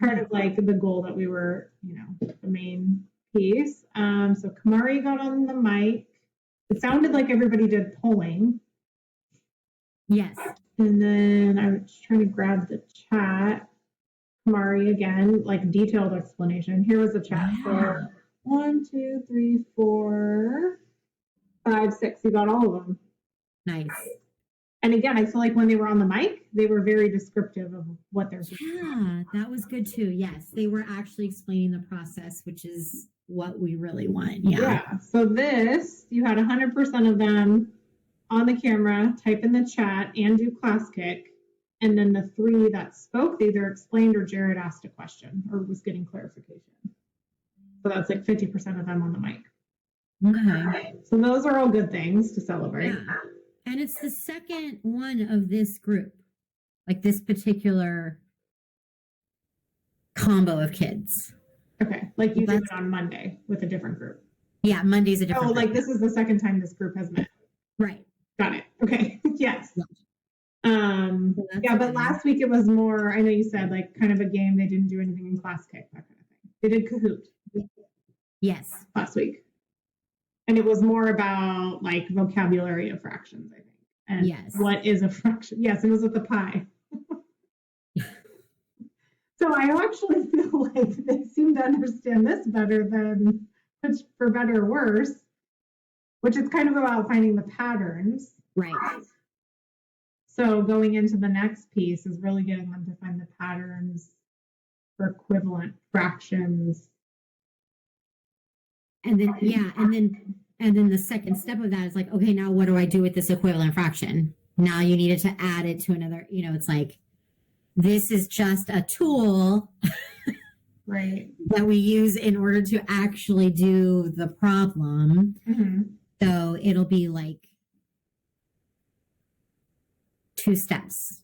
part of like the goal that we were, the main piece. So Kamari got on the mic. It sounded like everybody did polling. Yes. And then I was trying to grab the chat. Kamari again, like detailed explanation. Here was the chat. Yeah. So 1, 2, 3, 4, 5, 6. You got all of them. Nice. And again, I feel like when they were on the mic, they were very descriptive of what they're doing. Yeah, that was good too. Yes, they were actually explaining the process, which is what we really want. Yeah. So this, you had 100% of them on the camera, type in the chat, and do class kick. And then the 3 that spoke, they either explained or Jared asked a question or was getting clarification. So that's like 50% of them on the mic. Okay. So those are all good things to celebrate. Yeah. And it's the second one of this group, like this particular combo of kids. Okay. Like you did it on Monday with a different group. Yeah, Monday's a different group. Like this is the second time this group has met. Right. Got it. Okay. Yes. Yeah. But last week it was more, I know you said like kind of a game. They didn't do anything in class kick, that kind of thing. They did Kahoot. Yes. Last week. And it was more about like vocabulary of fractions, I think. And yes. What is a fraction? Yes, it was with the pie. So I actually feel like they seem to understand this better than, which for better or worse, which is kind of about finding the patterns. Right. So going into the next piece is really getting them to find the patterns for equivalent fractions. And then the second step of that is like, okay, now what do I do with this equivalent fraction? Now you needed to add it to another, it's like, this is just a tool right, that we use in order to actually do the problem. Mm-hmm. So it'll be like 2 steps.